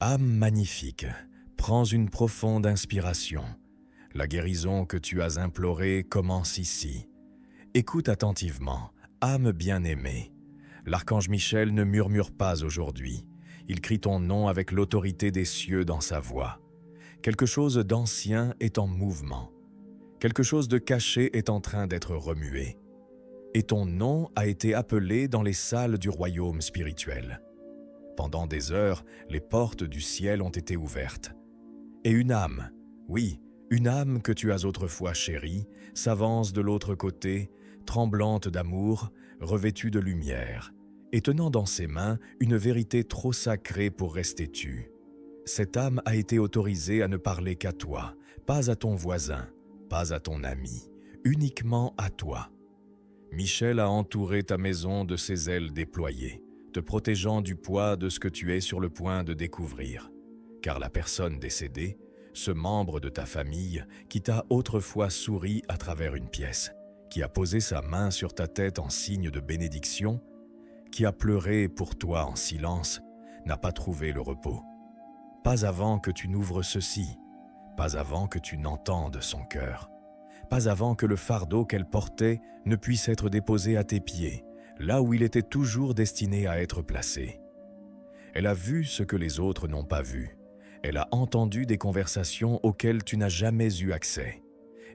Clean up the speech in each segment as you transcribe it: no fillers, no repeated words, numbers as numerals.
Âme magnifique, prends une profonde inspiration. La guérison que tu as implorée commence ici. Écoute attentivement, âme bien-aimée. L'archange Michel ne murmure pas aujourd'hui. Il crie ton nom avec l'autorité des cieux dans sa voix. Quelque chose d'ancien est en mouvement. Quelque chose de caché est en train d'être remué. Et ton nom a été appelé dans les salles du royaume spirituel. Pendant des heures, les portes du ciel ont été ouvertes. Et une âme, oui, une âme que tu as autrefois chérie, s'avance de l'autre côté, tremblante d'amour, revêtue de lumière, et tenant dans ses mains une vérité trop sacrée pour rester tue. Cette âme a été autorisée à ne parler qu'à toi, pas à ton voisin, pas à ton ami, uniquement à toi. Michel a entouré ta maison de ses ailes déployées, te protégeant du poids de ce que tu es sur le point de découvrir. Car la personne décédée, ce membre de ta famille qui t'a autrefois souri à travers une pièce, qui a posé sa main sur ta tête en signe de bénédiction, qui a pleuré pour toi en silence, n'a pas trouvé le repos. Pas avant que tu n'ouvres ceci, pas avant que tu n'entendes son cœur, pas avant que le fardeau qu'elle portait ne puisse être déposé à tes pieds, là où il était toujours destiné à être placé. Elle a vu ce que les autres n'ont pas vu. Elle a entendu des conversations auxquelles tu n'as jamais eu accès.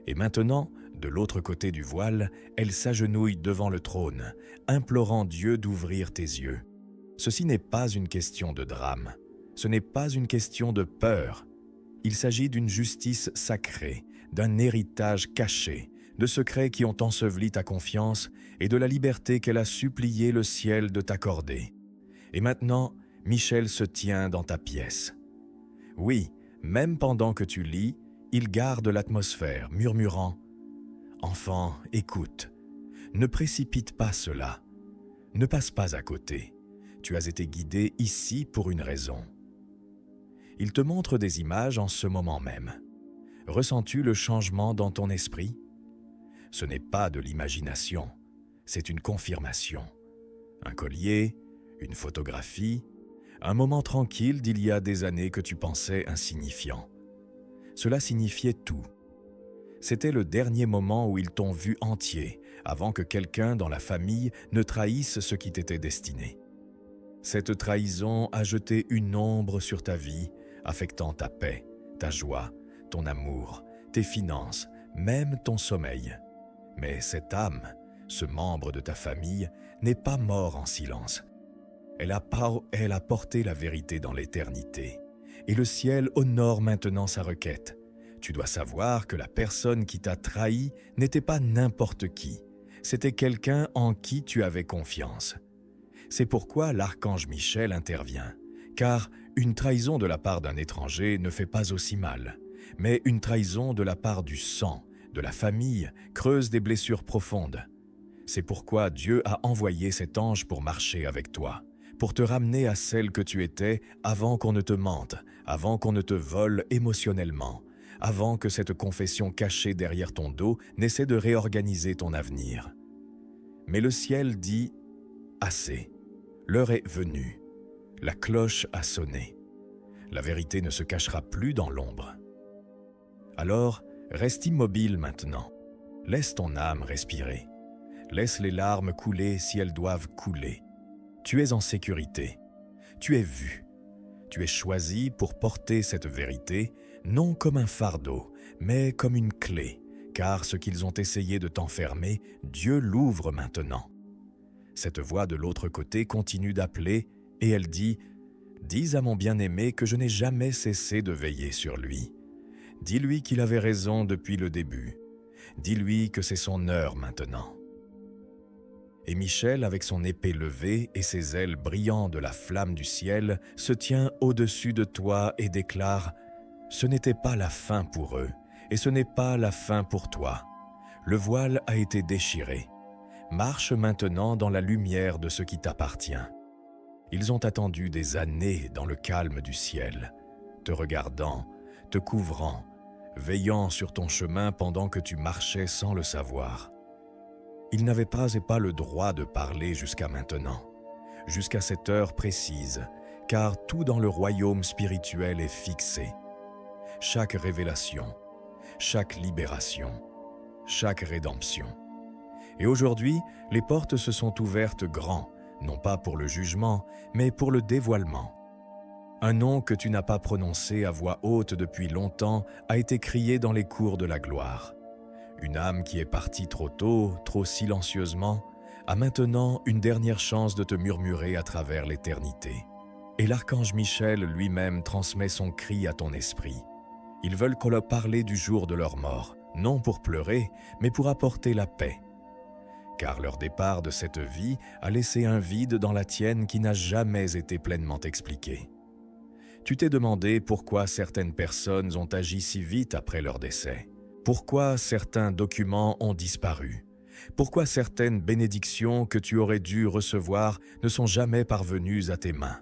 Et maintenant, de l'autre côté du voile, elle s'agenouille devant le trône, implorant Dieu d'ouvrir tes yeux. Ceci n'est pas une question de drame. Ce n'est pas une question de peur. Il s'agit d'une justice sacrée, d'un héritage caché, de secrets qui ont enseveli ta confiance et de la liberté qu'elle a supplié le ciel de t'accorder. Et maintenant, Michel se tient dans ta pièce. Oui, même pendant que tu lis, il garde l'atmosphère, murmurant « Enfant, écoute, ne précipite pas cela, ne passe pas à côté, tu as été guidé ici pour une raison. » Il te montre des images en ce moment même. Ressens-tu le changement dans ton esprit? Ce n'est pas de l'imagination, c'est une confirmation. Un collier, une photographie, un moment tranquille d'il y a des années que tu pensais insignifiant. Cela signifiait tout. C'était le dernier moment où ils t'ont vu entier, avant que quelqu'un dans la famille ne trahisse ce qui t'était destiné. Cette trahison a jeté une ombre sur ta vie, affectant ta paix, ta joie, ton amour, tes finances, même ton sommeil. Mais cette âme, ce membre de ta famille, n'est pas mort en silence. Elle a porté la vérité dans l'éternité. Et le ciel honore maintenant sa requête. Tu dois savoir que la personne qui t'a trahi n'était pas n'importe qui. C'était quelqu'un en qui tu avais confiance. C'est pourquoi l'archange Michel intervient. Car une trahison de la part d'un étranger ne fait pas aussi mal. Mais une trahison de la part du sang, de la famille, creuse des blessures profondes. C'est pourquoi Dieu a envoyé cet ange pour marcher avec toi, pour te ramener à celle que tu étais avant qu'on ne te mente, avant qu'on ne te vole émotionnellement, avant que cette confession cachée derrière ton dos n'essaie de réorganiser ton avenir. Mais le ciel dit « Assez, l'heure est venue, la cloche a sonné, la vérité ne se cachera plus dans l'ombre. » Alors, reste immobile maintenant, laisse ton âme respirer, laisse les larmes couler si elles doivent couler. Tu es en sécurité, tu es vu, tu es choisi pour porter cette vérité, non comme un fardeau, mais comme une clé, car ce qu'ils ont essayé de t'enfermer, Dieu l'ouvre maintenant. Cette voix de l'autre côté continue d'appeler et elle dit « Dis à mon bien-aimé que je n'ai jamais cessé de veiller sur lui. Dis-lui qu'il avait raison depuis le début. Dis-lui que c'est son heure maintenant. » Et Michel, avec son épée levée et ses ailes brillant de la flamme du ciel, se tient au-dessus de toi et déclare « Ce n'était pas la fin pour eux, et ce n'est pas la fin pour toi. Le voile a été déchiré. Marche maintenant dans la lumière de ce qui t'appartient. » Ils ont attendu des années dans le calme du ciel, te regardant, te couvrant, veillant sur ton chemin pendant que tu marchais sans le savoir. Ils n'avaient pas le droit de parler jusqu'à maintenant, jusqu'à cette heure précise, car tout dans le royaume spirituel est fixé. Chaque révélation, chaque libération, chaque rédemption. Et aujourd'hui, les portes se sont ouvertes grand, non pas pour le jugement, mais pour le dévoilement. Un nom que tu n'as pas prononcé à voix haute depuis longtemps a été crié dans les cours de la gloire. Une âme qui est partie trop tôt, trop silencieusement, a maintenant une dernière chance de te murmurer à travers l'éternité. Et l'archange Michel lui-même transmet son cri à ton esprit. Ils veulent qu'on leur parle du jour de leur mort, non pour pleurer, mais pour apporter la paix. Car leur départ de cette vie a laissé un vide dans la tienne qui n'a jamais été pleinement expliqué. Tu t'es demandé pourquoi certaines personnes ont agi si vite après leur décès. Pourquoi certains documents ont disparu? Pourquoi certaines bénédictions que tu aurais dû recevoir ne sont jamais parvenues à tes mains?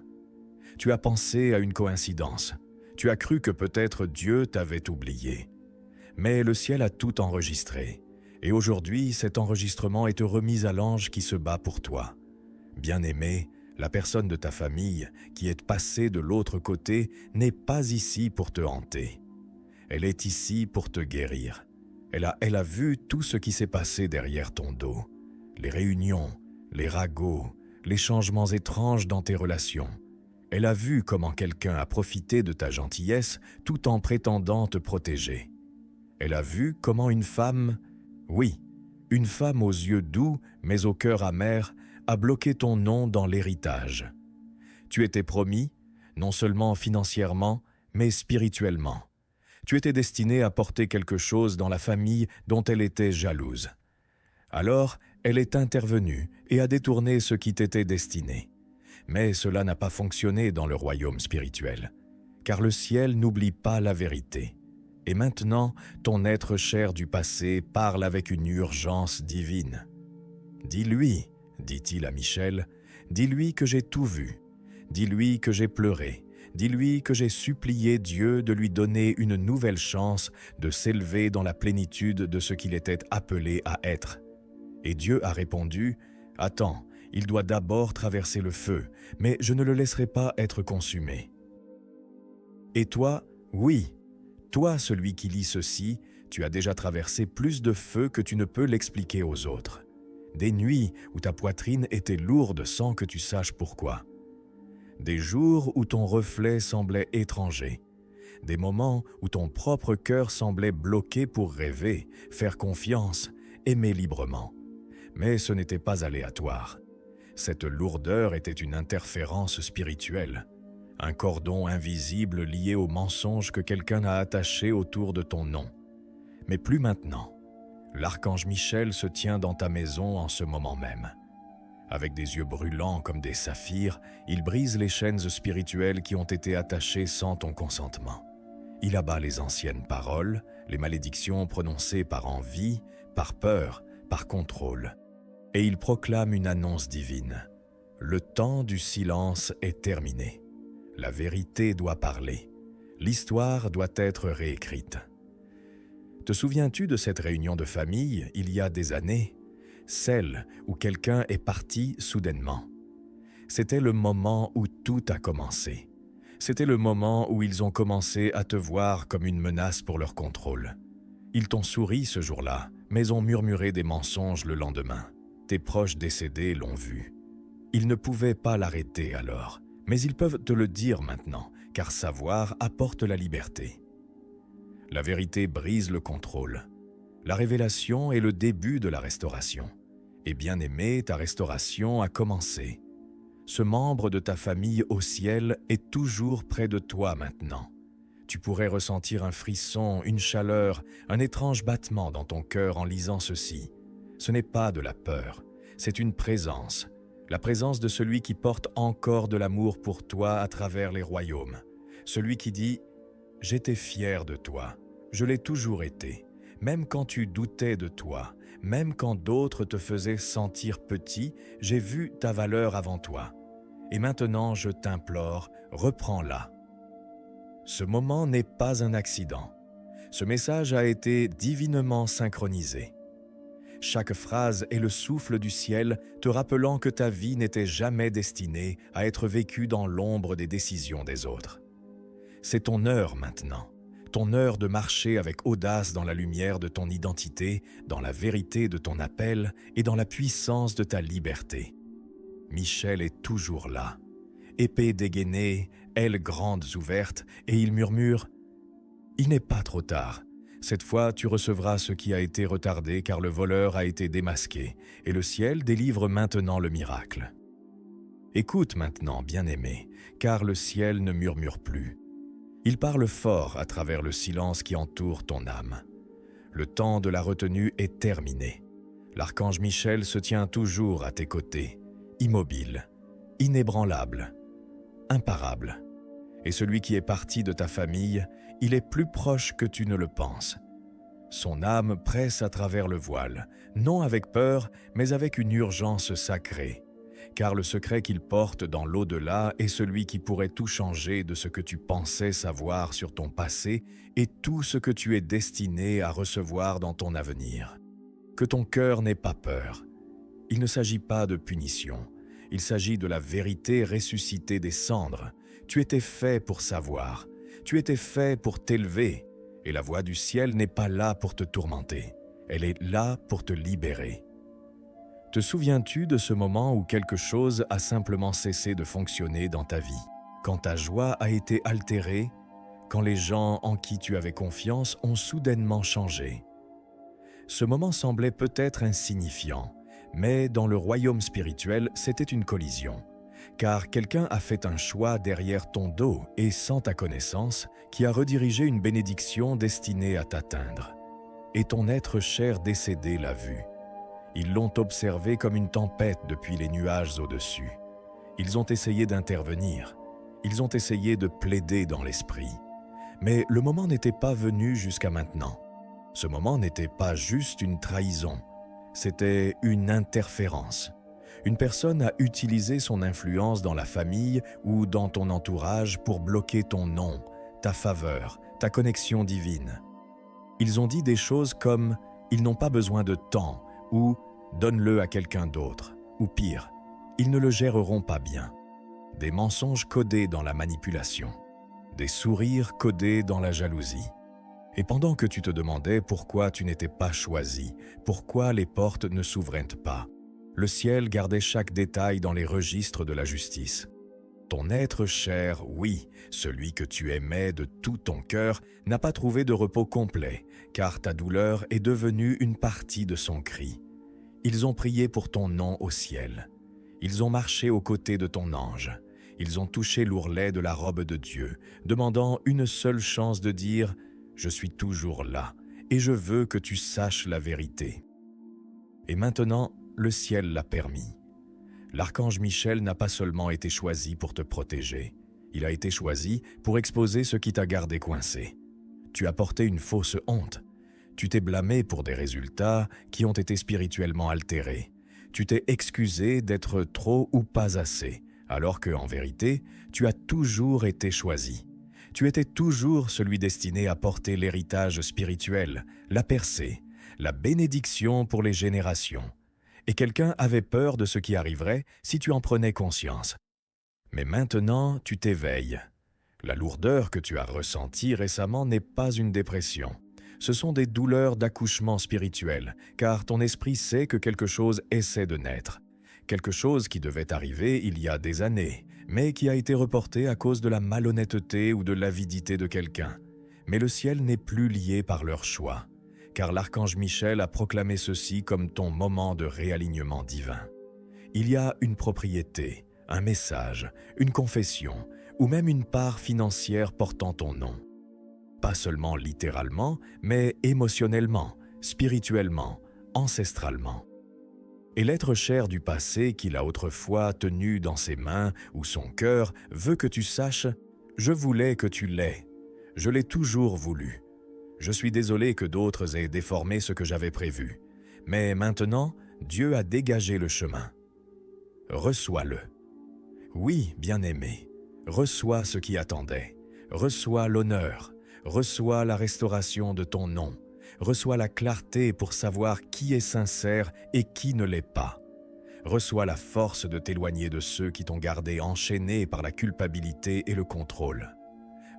Tu as pensé à une coïncidence. Tu as cru que peut-être Dieu t'avait oublié. Mais le ciel a tout enregistré. Et aujourd'hui, cet enregistrement est remis à l'ange qui se bat pour toi. Bien-aimé, la personne de ta famille qui est passée de l'autre côté n'est pas ici pour te hanter. Elle est ici pour te guérir. Elle a vu tout ce qui s'est passé derrière ton dos. Les réunions, les ragots, les changements étranges dans tes relations. Elle a vu comment quelqu'un a profité de ta gentillesse tout en prétendant te protéger. Elle a vu comment une femme, oui, une femme aux yeux doux mais au cœur amer, a bloqué ton nom dans l'héritage. Tu étais promis, non seulement financièrement, mais spirituellement. Tu étais destiné à porter quelque chose dans la famille dont elle était jalouse. Alors, elle est intervenue et a détourné ce qui t'était destiné. Mais cela n'a pas fonctionné dans le royaume spirituel, car le ciel n'oublie pas la vérité. Et maintenant, ton être cher du passé parle avec une urgence divine. Dis-lui, dit-il à Michel, dis-lui que j'ai tout vu. Dis-lui que j'ai pleuré. Dis-lui que j'ai supplié Dieu de lui donner une nouvelle chance de s'élever dans la plénitude de ce qu'il était appelé à être. Et Dieu a répondu, « Attends, il doit d'abord traverser le feu, mais je ne le laisserai pas être consumé. » Et toi, oui, toi, celui qui lit ceci, tu as déjà traversé plus de feu que tu ne peux l'expliquer aux autres. Des nuits où ta poitrine était lourde sans que tu saches pourquoi. Des jours où ton reflet semblait étranger. Des moments où ton propre cœur semblait bloqué pour rêver, faire confiance, aimer librement. Mais ce n'était pas aléatoire. Cette lourdeur était une interférence spirituelle. Un cordon invisible lié au mensonge que quelqu'un a attaché autour de ton nom. Mais plus maintenant. L'archange Michel se tient dans ta maison en ce moment même. Avec des yeux brûlants comme des saphirs, il brise les chaînes spirituelles qui ont été attachées sans ton consentement. Il abat les anciennes paroles, les malédictions prononcées par envie, par peur, par contrôle. Et il proclame une annonce divine. Le temps du silence est terminé. La vérité doit parler. L'histoire doit être réécrite. Te souviens-tu de cette réunion de famille, il y a des années? Celle où quelqu'un est parti soudainement. C'était le moment où tout a commencé. C'était le moment où ils ont commencé à te voir comme une menace pour leur contrôle. Ils t'ont souri ce jour-là, mais ont murmuré des mensonges le lendemain. Tes proches décédés l'ont vu. Ils ne pouvaient pas l'arrêter alors, mais ils peuvent te le dire maintenant, car savoir apporte la liberté. La vérité brise le contrôle. La révélation est le début de la restauration. Et bien aimé, ta restauration a commencé. Ce membre de ta famille au ciel est toujours près de toi maintenant. Tu pourrais ressentir un frisson, une chaleur, un étrange battement dans ton cœur en lisant ceci. Ce n'est pas de la peur, c'est une présence. La présence de celui qui porte encore de l'amour pour toi à travers les royaumes. Celui qui dit « J'étais fier de toi, je l'ai toujours été. » Même quand tu doutais de toi, même quand d'autres te faisaient sentir petit, j'ai vu ta valeur avant toi. Et maintenant, je t'implore, reprends-la. Ce moment n'est pas un accident. Ce message a été divinement synchronisé. Chaque phrase est le souffle du ciel te rappelant que ta vie n'était jamais destinée à être vécue dans l'ombre des décisions des autres. C'est ton heure maintenant, ton heure de marcher avec audace dans la lumière de ton identité, dans la vérité de ton appel et dans la puissance de ta liberté. Michel est toujours là, épée dégainée, ailes grandes ouvertes, et il murmure « Il n'est pas trop tard. Cette fois, tu recevras ce qui a été retardé car le voleur a été démasqué, et le ciel délivre maintenant le miracle. » Écoute maintenant, bien-aimé, car le ciel ne murmure plus. Il parle fort à travers le silence qui entoure ton âme. Le temps de la retenue est terminé. L'archange Michel se tient toujours à tes côtés, immobile, inébranlable, imparable. Et celui qui est parti de ta famille, il est plus proche que tu ne le penses. Son âme presse à travers le voile, non avec peur, mais avec une urgence sacrée. Car le secret qu'il porte dans l'au-delà est celui qui pourrait tout changer de ce que tu pensais savoir sur ton passé et tout ce que tu es destiné à recevoir dans ton avenir. Que ton cœur n'ait pas peur. Il ne s'agit pas de punition. Il s'agit de la vérité ressuscitée des cendres. Tu étais fait pour savoir. Tu étais fait pour t'élever. Et la voix du ciel n'est pas là pour te tourmenter. Elle est là pour te libérer. Te souviens-tu de ce moment où quelque chose a simplement cessé de fonctionner dans ta vie? Quand ta joie a été altérée? Quand les gens en qui tu avais confiance ont soudainement changé? Ce moment semblait peut-être insignifiant, mais dans le royaume spirituel, c'était une collision. Car quelqu'un a fait un choix derrière ton dos et sans ta connaissance, qui a redirigé une bénédiction destinée à t'atteindre. Et ton être cher décédé l'a vu. Ils l'ont observé comme une tempête depuis les nuages au-dessus. Ils ont essayé d'intervenir. Ils ont essayé de plaider dans l'esprit. Mais le moment n'était pas venu jusqu'à maintenant. Ce moment n'était pas juste une trahison. C'était une interférence. Une personne a utilisé son influence dans la famille ou dans ton entourage pour bloquer ton nom, ta faveur, ta connexion divine. Ils ont dit des choses comme « ils n'ont pas besoin de temps » ou « donne-le à quelqu'un d'autre » ou pire, « ils ne le géreront pas bien ». Des mensonges codés dans la manipulation, des sourires codés dans la jalousie. Et pendant que tu te demandais pourquoi tu n'étais pas choisi, pourquoi les portes ne s'ouvraient pas, le ciel gardait chaque détail dans les registres de la justice. Ton être cher, oui, celui que tu aimais de tout ton cœur, n'a pas trouvé de repos complet, car ta douleur est devenue une partie de son cri. Ils ont prié pour ton nom au ciel. Ils ont marché aux côtés de ton ange. Ils ont touché l'ourlet de la robe de Dieu, demandant une seule chance de dire « Je suis toujours là, et je veux que tu saches la vérité. » Et maintenant, le ciel l'a permis. L'archange Michel n'a pas seulement été choisi pour te protéger, il a été choisi pour exposer ce qui t'a gardé coincé. Tu as porté une fausse honte. Tu t'es blâmé pour des résultats qui ont été spirituellement altérés. Tu t'es excusé d'être trop ou pas assez, alors que, en vérité, tu as toujours été choisi. Tu étais toujours celui destiné à porter l'héritage spirituel, la percée, la bénédiction pour les générations. Et quelqu'un avait peur de ce qui arriverait si tu en prenais conscience. Mais maintenant, tu t'éveilles. La lourdeur que tu as ressentie récemment n'est pas une dépression. Ce sont des douleurs d'accouchement spirituel, car ton esprit sait que quelque chose essaie de naître. Quelque chose qui devait arriver il y a des années, mais qui a été reporté à cause de la malhonnêteté ou de l'avidité de quelqu'un. Mais le ciel n'est plus lié par leur choix, car l'archange Michel a proclamé ceci comme ton moment de réalignement divin. Il y a une propriété, un message, une confession, ou même une part financière portant ton nom. Pas seulement littéralement, mais émotionnellement, spirituellement, ancestralement. Et l'être cher du passé qu'il a autrefois tenu dans ses mains ou son cœur veut que tu saches « Je voulais que tu l'aies. Je l'ai toujours voulu. Je suis désolé que d'autres aient déformé ce que j'avais prévu. Mais maintenant, Dieu a dégagé le chemin. Reçois-le. Oui, bien-aimé, reçois ce qui attendait. Reçois l'honneur. Reçois la restauration de ton nom. Reçois la clarté pour savoir qui est sincère et qui ne l'est pas. Reçois la force de t'éloigner de ceux qui t'ont gardé enchaîné par la culpabilité et le contrôle.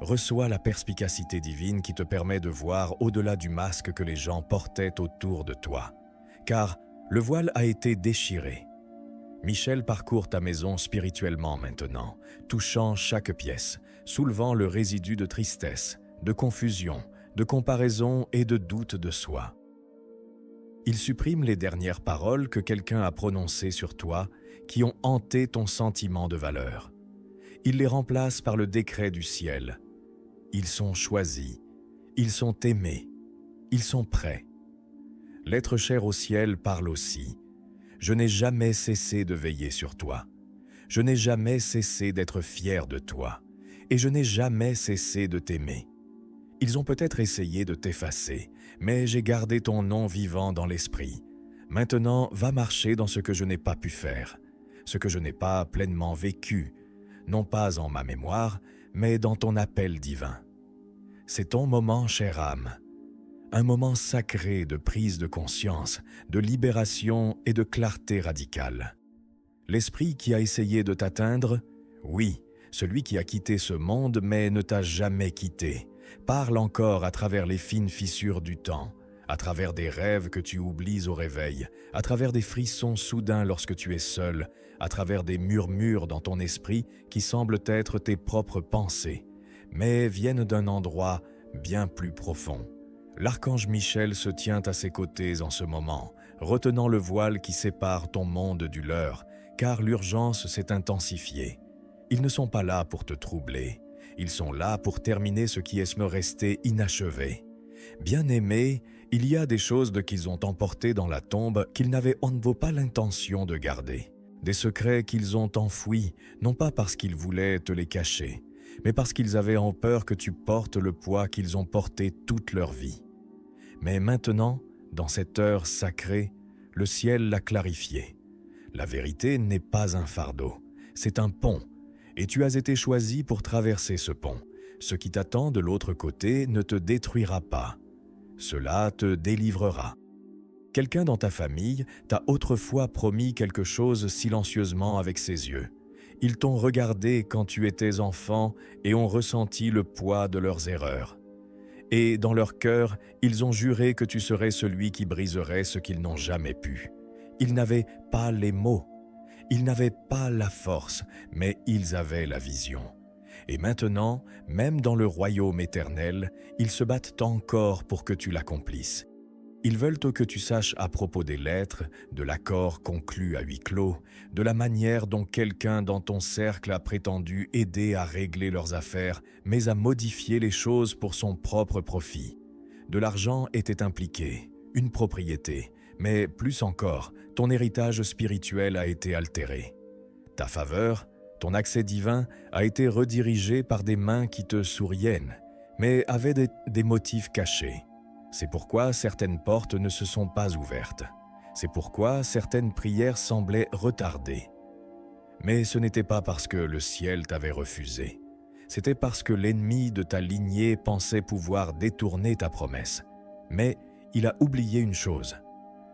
Reçois la perspicacité divine qui te permet de voir au-delà du masque que les gens portaient autour de toi. Car le voile a été déchiré. Michel parcourt ta maison spirituellement maintenant, touchant chaque pièce, soulevant le résidu de tristesse, de confusion, de comparaison et de doute de soi. Il supprime les dernières paroles que quelqu'un a prononcées sur toi qui ont hanté ton sentiment de valeur. Il les remplace par le décret du ciel. Ils sont choisis, ils sont aimés, ils sont prêts. L'être cher au ciel parle aussi. Je n'ai jamais cessé de veiller sur toi. Je n'ai jamais cessé d'être fier de toi. Et je n'ai jamais cessé de t'aimer. Ils ont peut-être essayé de t'effacer, mais j'ai gardé ton nom vivant dans l'esprit. Maintenant, va marcher dans ce que je n'ai pas pu faire, ce que je n'ai pas pleinement vécu, non pas en ma mémoire, mais dans ton appel divin. C'est ton moment, chère âme, un moment sacré de prise de conscience, de libération et de clarté radicale. L'esprit qui a essayé de t'atteindre, oui, celui qui a quitté ce monde mais ne t'a jamais quitté, parle encore à travers les fines fissures du temps, à travers des rêves que tu oublies au réveil, à travers des frissons soudains lorsque tu es seul, à travers des murmures dans ton esprit qui semblent être tes propres pensées, mais viennent d'un endroit bien plus profond. L'archange Michel se tient à ses côtés en ce moment, retenant le voile qui sépare ton monde du leur, car l'urgence s'est intensifiée. Ils ne sont pas là pour te troubler, ils sont là pour terminer ce qui est me resté inachevé. Bien-aimé, il y a des choses qu'ils ont emportées dans la tombe qu'ils n'avaient on ne vaut pas l'intention de garder. Des secrets qu'ils ont enfouis, non pas parce qu'ils voulaient te les cacher, mais parce qu'ils avaient en peur que tu portes le poids qu'ils ont porté toute leur vie. Mais maintenant, dans cette heure sacrée, le ciel l'a clarifié. La vérité n'est pas un fardeau, c'est un pont, et tu as été choisi pour traverser ce pont. Ce qui t'attend de l'autre côté ne te détruira pas. Cela te délivrera. Quelqu'un dans ta famille t'a autrefois promis quelque chose silencieusement avec ses yeux. Ils t'ont regardé quand tu étais enfant et ont ressenti le poids de leurs erreurs. Et dans leur cœur, ils ont juré que tu serais celui qui briserait ce qu'ils n'ont jamais pu. Ils n'avaient pas les mots, ils n'avaient pas la force, mais ils avaient la vision. Et maintenant, même dans le royaume éternel, ils se battent encore pour que tu l'accomplisses. Ils veulent que tu saches à propos des lettres, de l'accord conclu à huis clos, de la manière dont quelqu'un dans ton cercle a prétendu aider à régler leurs affaires, mais à modifier les choses pour son propre profit. De l'argent était impliqué, une propriété, mais plus encore, ton héritage spirituel a été altéré. Ta faveur, ton accès divin a été redirigé par des mains qui te souriennent, mais avaient des motifs cachés. C'est pourquoi certaines portes ne se sont pas ouvertes. C'est pourquoi certaines prières semblaient retardées. Mais ce n'était pas parce que le ciel t'avait refusé. C'était parce que l'ennemi de ta lignée pensait pouvoir détourner ta promesse. Mais il a oublié une chose.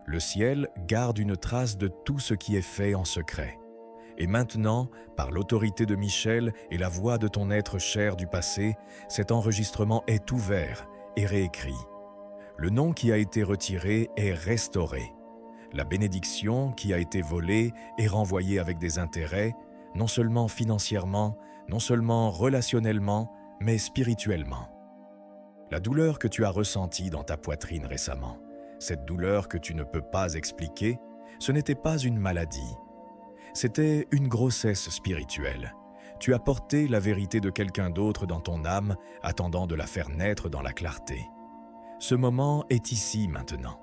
Le ciel garde une trace de tout ce qui est fait en secret. Et maintenant, par l'autorité de Michel et la voix de ton être cher du passé, cet enregistrement est ouvert et réécrit. Le nom qui a été retiré est restauré. La bénédiction qui a été volée est renvoyée avec des intérêts, non seulement financièrement, non seulement relationnellement, mais spirituellement. La douleur que tu as ressentie dans ta poitrine récemment, cette douleur que tu ne peux pas expliquer, ce n'était pas une maladie. C'était une grossesse spirituelle. Tu as porté la vérité de quelqu'un d'autre dans ton âme, attendant de la faire naître dans la clarté. Ce moment est ici maintenant.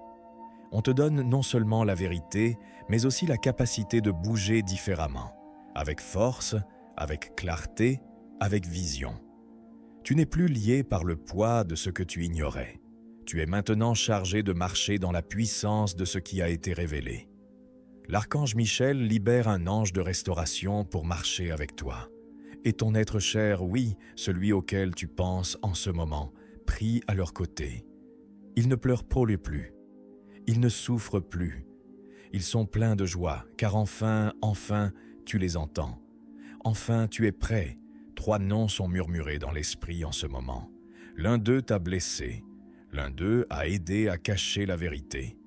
On te donne non seulement la vérité, mais aussi la capacité de bouger différemment, avec force, avec clarté, avec vision. Tu n'es plus lié par le poids de ce que tu ignorais. Tu es maintenant chargé de marcher dans la puissance de ce qui a été révélé. L'archange Michel libère un ange de restauration pour marcher avec toi. Et ton être cher, oui, celui auquel tu penses en ce moment, prie à leur côté. Ils ne pleurent plus. Ils ne souffrent plus. Ils sont pleins de joie, car enfin, tu les entends. Enfin, tu es prêt. 3 noms sont murmurés dans l'esprit en ce moment. L'un d'eux t'a blessé. L'un d'eux a aidé à cacher la vérité.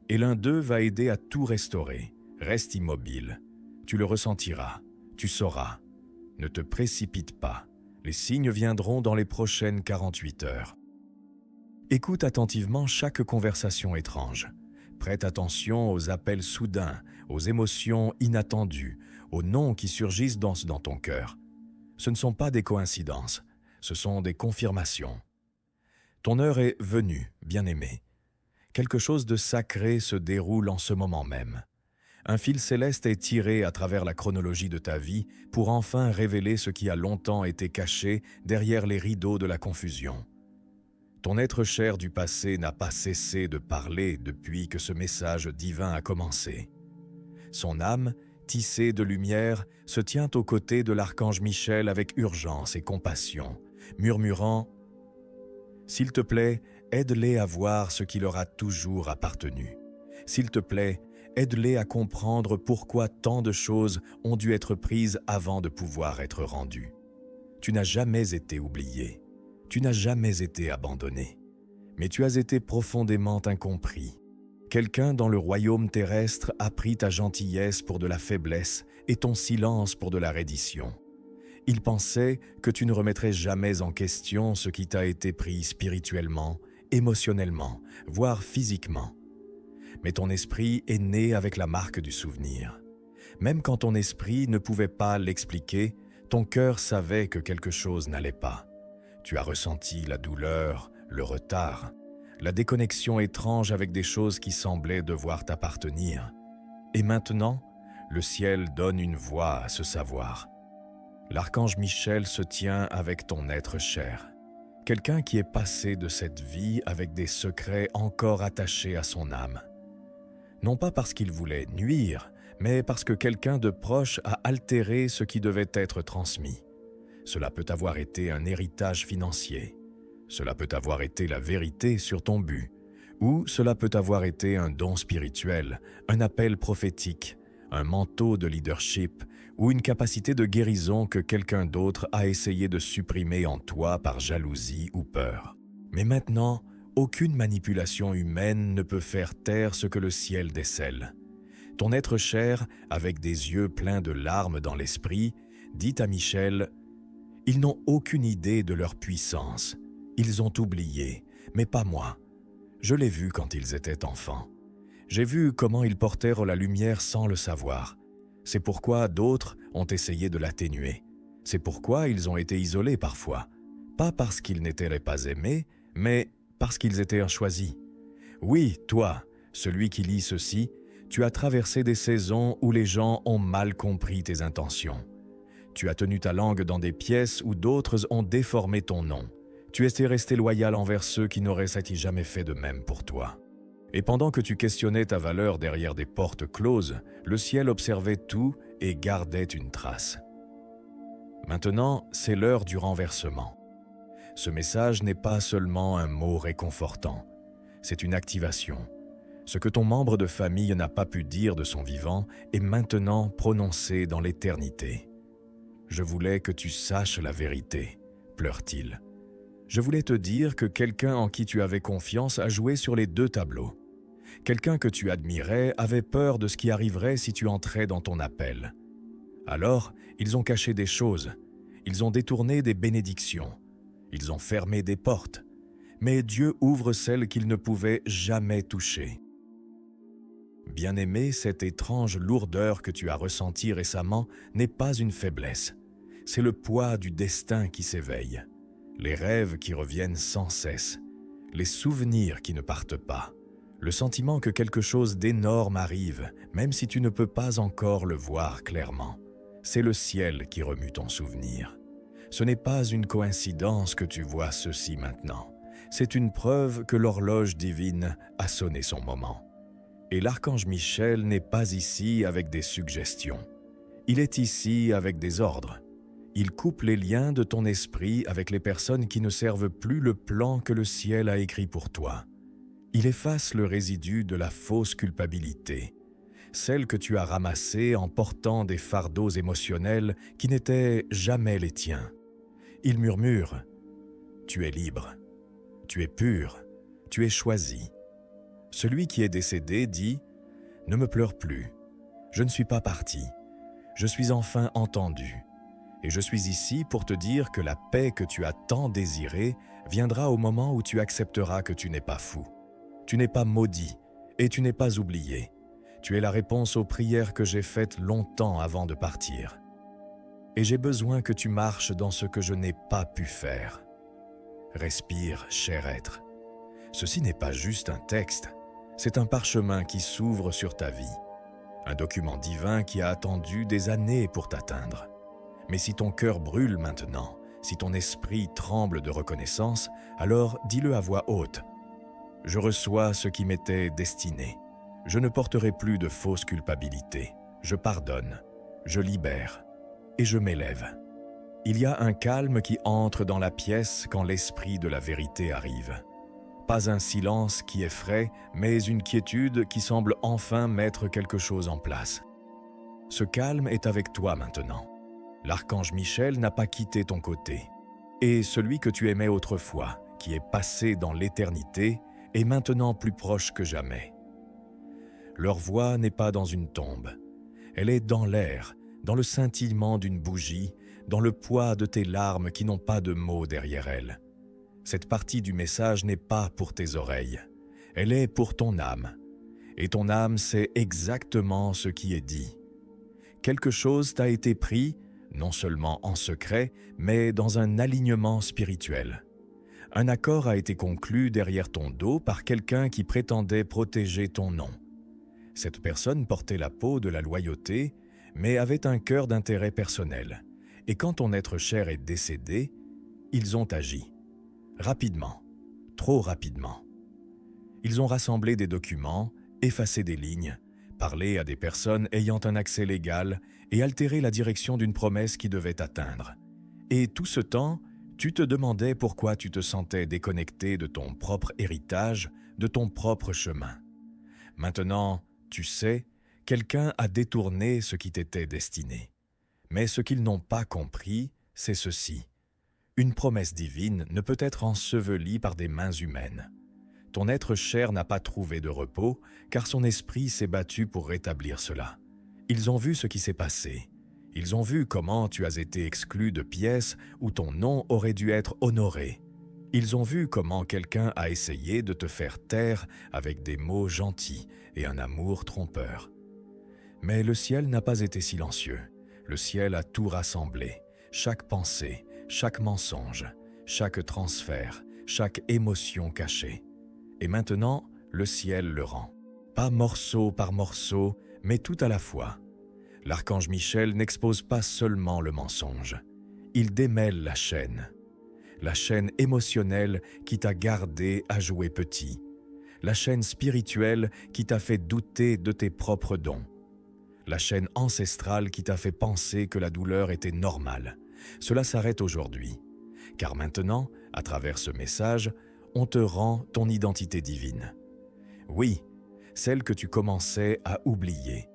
Et l'un d'eux va aider à tout restaurer. Reste immobile. Tu le ressentiras. Tu sauras. Ne te précipite pas. Les signes viendront dans les prochaines 48 heures. Écoute attentivement chaque conversation étrange. Prête attention aux appels soudains, aux émotions inattendues, aux noms qui surgissent dans ton cœur. Ce ne sont pas des coïncidences, ce sont des confirmations. Ton heure est venue, bien-aimé. Quelque chose de sacré se déroule en ce moment même. Un fil céleste est tiré à travers la chronologie de ta vie pour enfin révéler ce qui a longtemps été caché derrière les rideaux de la confusion. Ton être cher du passé n'a pas cessé de parler depuis que ce message divin a commencé. Son âme, tissée de lumière, se tient aux côtés de l'archange Michel avec urgence et compassion, murmurant « S'il te plaît, aide-les à voir ce qui leur a toujours appartenu. S'il te plaît, aide-les à comprendre pourquoi tant de choses ont dû être prises avant de pouvoir être rendues. Tu n'as jamais été oublié. Tu n'as jamais été abandonné. Mais tu as été profondément incompris. Quelqu'un dans le royaume terrestre a pris ta gentillesse pour de la faiblesse et ton silence pour de la reddition. Il pensait que tu ne remettrais jamais en question ce qui t'a été pris spirituellement, émotionnellement, voire physiquement. Mais ton esprit est né avec la marque du souvenir. Même quand ton esprit ne pouvait pas l'expliquer, ton cœur savait que quelque chose n'allait pas. Tu as ressenti la douleur, le retard, la déconnexion étrange avec des choses qui semblaient devoir t'appartenir. Et maintenant, le ciel donne une voix à ce savoir. L'archange Michel se tient avec ton être cher. Quelqu'un qui est passé de cette vie avec des secrets encore attachés à son âme. Non pas parce qu'il voulait nuire, mais parce que quelqu'un de proche a altéré ce qui devait être transmis. Cela peut avoir été un héritage financier. Cela peut avoir été la vérité sur ton but. Ou cela peut avoir été un don spirituel, un appel prophétique, un manteau de leadership ou une capacité de guérison que quelqu'un d'autre a essayé de supprimer en toi par jalousie ou peur. Mais maintenant, aucune manipulation humaine ne peut faire taire ce que le ciel décèle. Ton être cher, avec des yeux pleins de larmes dans l'esprit, dit à Michel « Ils n'ont aucune idée de leur puissance. Ils ont oublié, mais pas moi. Je l'ai vu quand ils étaient enfants. J'ai vu comment ils portèrent la lumière sans le savoir. C'est pourquoi d'autres ont essayé de l'atténuer. C'est pourquoi ils ont été isolés parfois. Pas parce qu'ils n'étaient pas aimés, mais parce qu'ils étaient choisis. Oui, toi, celui qui lit ceci, tu as traversé des saisons où les gens ont mal compris tes intentions. Tu as tenu ta langue dans des pièces où d'autres ont déformé ton nom. Tu étais resté loyal envers ceux qui n'auraient jamais fait de même pour toi. Et pendant que tu questionnais ta valeur derrière des portes closes, le ciel observait tout et gardait une trace. Maintenant, c'est l'heure du renversement. Ce message n'est pas seulement un mot réconfortant, c'est une activation. Ce que ton membre de famille n'a pas pu dire de son vivant est maintenant prononcé dans l'éternité. Je voulais que tu saches la vérité, pleure-t-il. Je voulais te dire que quelqu'un en qui tu avais confiance a joué sur les 2 tableaux. Quelqu'un que tu admirais avait peur de ce qui arriverait si tu entrais dans ton appel. Alors, ils ont caché des choses, ils ont détourné des bénédictions, ils ont fermé des portes, mais Dieu ouvre celles qu'il ne pouvait jamais toucher. Bien-aimé, cette étrange lourdeur que tu as ressentie récemment n'est pas une faiblesse. C'est le poids du destin qui s'éveille, les rêves qui reviennent sans cesse, les souvenirs qui ne partent pas, le sentiment que quelque chose d'énorme arrive, même si tu ne peux pas encore le voir clairement. C'est le ciel qui remue ton souvenir. Ce n'est pas une coïncidence que tu vois ceci maintenant. C'est une preuve que l'horloge divine a sonné son moment. Et l'archange Michel n'est pas ici avec des suggestions. Il est ici avec des ordres. Il coupe les liens de ton esprit avec les personnes qui ne servent plus le plan que le ciel a écrit pour toi. Il efface le résidu de la fausse culpabilité, celle que tu as ramassée en portant des fardeaux émotionnels qui n'étaient jamais les tiens. Il murmure « Tu es libre, tu es pur, tu es choisi ». Celui qui est décédé dit « Ne me pleure plus, je ne suis pas parti, je suis enfin entendu, et je suis ici pour te dire que la paix que tu as tant désirée viendra au moment où tu accepteras que tu n'es pas fou. Tu n'es pas maudit et tu n'es pas oublié. Tu es la réponse aux prières que j'ai faites longtemps avant de partir. Et j'ai besoin que tu marches dans ce que je n'ai pas pu faire. Respire, cher être. Ceci n'est pas juste un texte, c'est un parchemin qui s'ouvre sur ta vie. Un document divin qui a attendu des années pour t'atteindre. Mais si ton cœur brûle maintenant, si ton esprit tremble de reconnaissance, alors dis-le à voix haute. Je reçois ce qui m'était destiné. Je ne porterai plus de fausse culpabilité. Je pardonne, je libère et je m'élève. Il y a un calme qui entre dans la pièce quand l'esprit de la vérité arrive. Pas un silence qui effraie, mais une quiétude qui semble enfin mettre quelque chose en place. Ce calme est avec toi maintenant. L'archange Michel n'a pas quitté ton côté. Et celui que tu aimais autrefois, qui est passé dans l'éternité, est maintenant plus proche que jamais. Leur voix n'est pas dans une tombe. Elle est dans l'air, dans le scintillement d'une bougie, dans le poids de tes larmes qui n'ont pas de mots derrière elles. Cette partie du message n'est pas pour tes oreilles. Elle est pour ton âme. Et ton âme sait exactement ce qui est dit. Quelque chose t'a été pris, non seulement en secret, mais dans un alignement spirituel. Un accord a été conclu derrière ton dos par quelqu'un qui prétendait protéger ton nom. Cette personne portait la peau de la loyauté, mais avait un cœur d'intérêt personnel. Et quand ton être cher est décédé, ils ont agi. Rapidement, trop rapidement. Ils ont rassemblé des documents, effacé des lignes, parlé à des personnes ayant un accès légal et altéré la direction d'une promesse qui devait atteindre. Et tout ce temps, tu te demandais pourquoi tu te sentais déconnecté de ton propre héritage, de ton propre chemin. Maintenant, tu sais, quelqu'un a détourné ce qui t'était destiné. Mais ce qu'ils n'ont pas compris, c'est ceci. Une promesse divine ne peut être ensevelie par des mains humaines. Ton être cher n'a pas trouvé de repos, car son esprit s'est battu pour rétablir cela. Ils ont vu ce qui s'est passé. Ils ont vu comment tu as été exclu de pièces où ton nom aurait dû être honoré. Ils ont vu comment quelqu'un a essayé de te faire taire avec des mots gentils et un amour trompeur. Mais le ciel n'a pas été silencieux. Le ciel a tout rassemblé, chaque pensée, chaque mensonge, chaque transfert, chaque émotion cachée. Et maintenant, le ciel le rend. Pas morceau par morceau, mais tout à la fois. L'archange Michel n'expose pas seulement le mensonge. Il démêle la chaîne émotionnelle qui t'a gardé à jouer petit, la chaîne spirituelle qui t'a fait douter de tes propres dons, la chaîne ancestrale qui t'a fait penser que la douleur était normale. Cela s'arrête aujourd'hui, car maintenant, à travers ce message, on te rend ton identité divine. Oui, celle que tu commençais à oublier,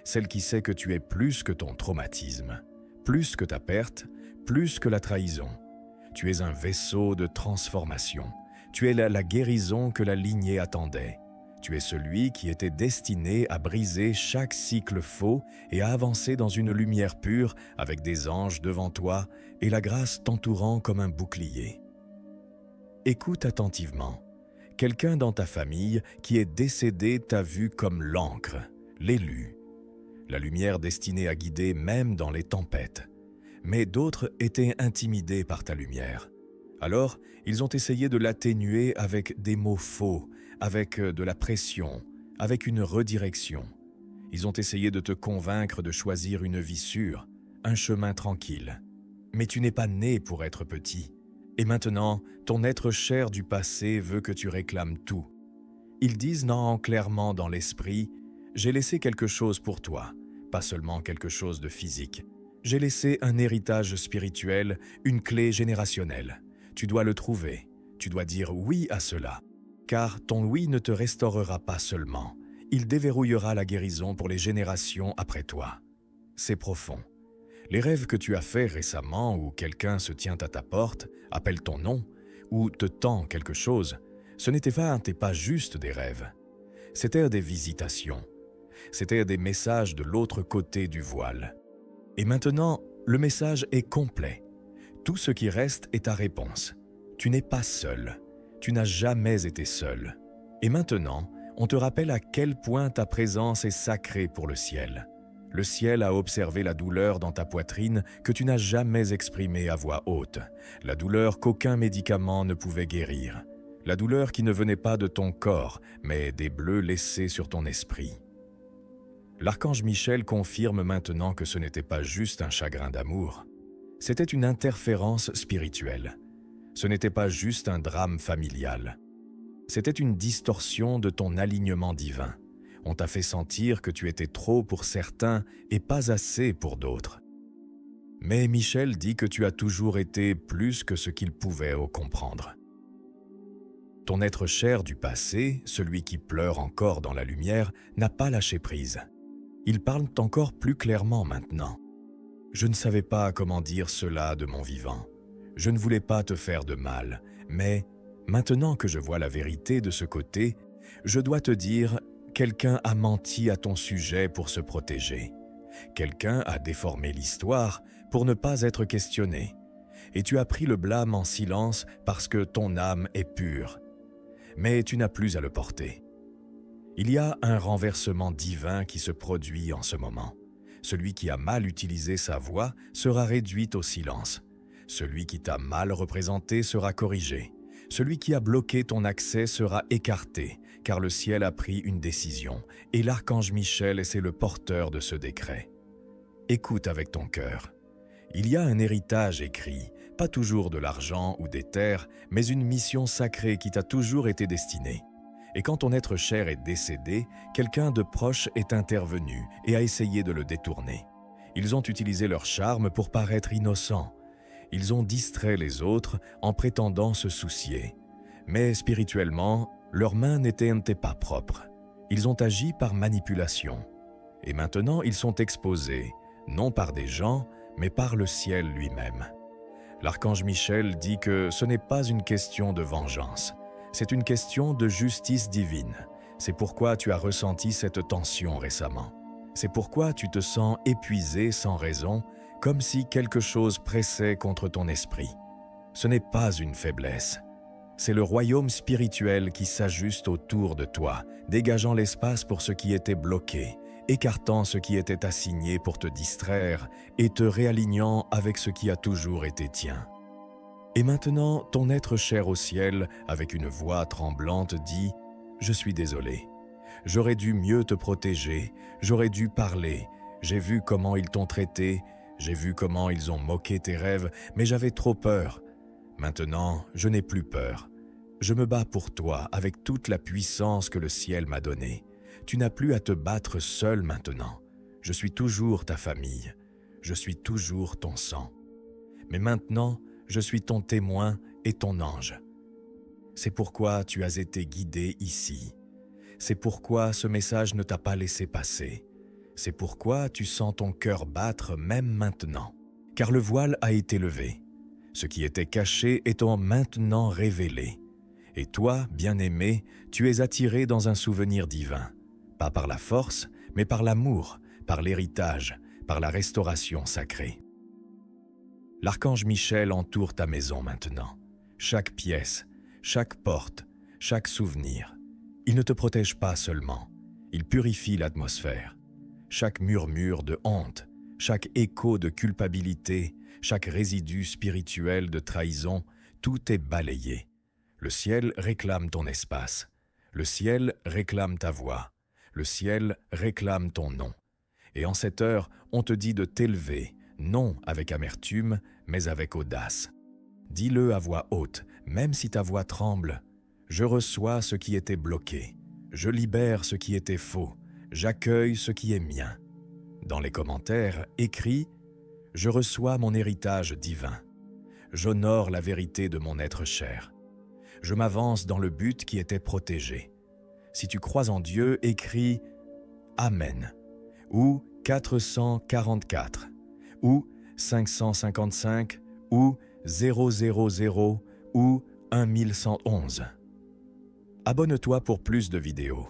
celle qui sait que tu es plus que ton traumatisme, plus que ta perte, plus que la trahison. Tu es un vaisseau de transformation. Tu es la guérison que la lignée attendait. Tu es celui qui était destiné à briser chaque cycle faux et à avancer dans une lumière pure avec des anges devant toi et la grâce t'entourant comme un bouclier. Écoute attentivement. Quelqu'un dans ta famille qui est décédé t'a vu comme l'encre, l'élu, la lumière destinée à guider même dans les tempêtes. Mais d'autres étaient intimidés par ta lumière. Alors, ils ont essayé de l'atténuer avec des mots faux, avec de la pression, avec une redirection. Ils ont essayé de te convaincre de choisir une vie sûre, un chemin tranquille. Mais tu n'es pas né pour être petit. Et maintenant, ton être cher du passé veut que tu réclames tout. Ils disent non clairement dans l'esprit, « J'ai laissé quelque chose pour toi, pas seulement quelque chose de physique. J'ai laissé un héritage spirituel, une clé générationnelle. Tu dois le trouver, tu dois dire oui à cela. car ton oui ne te restaurera pas seulement, il déverrouillera la guérison pour les générations après toi. C'est profond. Les rêves que tu as faits récemment où quelqu'un se tient à ta porte, appelle ton nom ou te tend quelque chose, ce n'était pas juste des rêves. C'étaient des visitations. C'étaient des messages de l'autre côté du voile. Et maintenant, le message est complet. Tout ce qui reste est ta réponse. Tu n'es pas seul. Tu n'as jamais été seul. Et maintenant, on te rappelle à quel point ta présence est sacrée pour le ciel. Le ciel a observé la douleur dans ta poitrine que tu n'as jamais exprimée à voix haute, la douleur qu'aucun médicament ne pouvait guérir, la douleur qui ne venait pas de ton corps, mais des bleus laissés sur ton esprit. L'archange Michel confirme maintenant que ce n'était pas juste un chagrin d'amour, c'était une interférence spirituelle. Ce n'était pas juste un drame familial. C'était une distorsion de ton alignement divin. On t'a fait sentir que tu étais trop pour certains et pas assez pour d'autres. Mais Michel dit que tu as toujours été plus que ce qu'il pouvait comprendre. Ton être cher du passé, celui qui pleure encore dans la lumière, n'a pas lâché prise. Il parle encore plus clairement maintenant. Je ne savais pas comment dire cela de mon vivant. Je ne voulais pas te faire de mal, mais maintenant que je vois la vérité de ce côté, je dois te dire, quelqu'un a menti à ton sujet pour se protéger. Quelqu'un a déformé l'histoire pour ne pas être questionné. Et tu as pris le blâme en silence parce que ton âme est pure. Mais tu n'as plus à le porter. Il y a un renversement divin qui se produit en ce moment. Celui qui a mal utilisé sa voix sera réduit au silence. Celui qui t'a mal représenté sera corrigé. Celui qui a bloqué ton accès sera écarté, car le ciel a pris une décision, et l'archange Michel est le porteur de ce décret. Écoute avec ton cœur. Il y a un héritage écrit, pas toujours de l'argent ou des terres, mais une mission sacrée qui t'a toujours été destinée. Et quand ton être cher est décédé, quelqu'un de proche est intervenu et a essayé de le détourner. Ils ont utilisé leur charme pour paraître innocents. Ils ont distrait les autres en prétendant se soucier. Mais spirituellement, leurs mains n'étaient pas propres. Ils ont agi par manipulation. Et maintenant, ils sont exposés, non par des gens, mais par le ciel lui-même. L'archange Michel dit que ce n'est pas une question de vengeance. C'est une question de justice divine. C'est pourquoi tu as ressenti cette tension récemment. C'est pourquoi tu te sens épuisé sans raison, comme si quelque chose pressait contre ton esprit. Ce n'est pas une faiblesse. C'est le royaume spirituel qui s'ajuste autour de toi, dégageant l'espace pour ce qui était bloqué, écartant ce qui était assigné pour te distraire et te réalignant avec ce qui a toujours été tien. Et maintenant, ton être cher au ciel, avec une voix tremblante, dit « Je suis désolé. J'aurais dû mieux te protéger, j'aurais dû parler. J'ai vu comment ils t'ont traité, j'ai vu comment ils ont moqué tes rêves, mais j'avais trop peur. Maintenant, je n'ai plus peur. Je me bats pour toi avec toute la puissance que le ciel m'a donnée. Tu n'as plus à te battre seul maintenant. Je suis toujours ta famille. Je suis toujours ton sang. Mais maintenant, je suis ton témoin et ton ange. C'est pourquoi tu as été guidé ici. C'est pourquoi ce message ne t'a pas laissé passer. C'est pourquoi tu sens ton cœur battre même maintenant. Car le voile a été levé. Ce qui était caché étant maintenant révélé. Et toi, bien-aimé, tu es attiré dans un souvenir divin. Pas par la force, mais par l'amour, par l'héritage, par la restauration sacrée. L'archange Michel entoure ta maison maintenant. Chaque pièce, chaque porte, chaque souvenir. Il ne te protège pas seulement, il purifie l'atmosphère. Chaque murmure de honte, chaque écho de culpabilité, chaque résidu spirituel de trahison, tout est balayé. Le ciel réclame ton espace. Le ciel réclame ta voix. Le ciel réclame ton nom. Et en cette heure, on te dit de t'élever, non avec amertume, mais avec audace. Dis-le à voix haute, même si ta voix tremble. Je reçois ce qui était bloqué. Je libère ce qui était faux. J'accueille ce qui est mien. Dans les commentaires, écris « Je reçois mon héritage divin. J'honore la vérité de mon être cher. Je m'avance dans le but qui était protégé. Si tu crois en Dieu, écris Amen, ou 444, ou 555, ou 000, ou 1111. Abonne-toi pour plus de vidéos.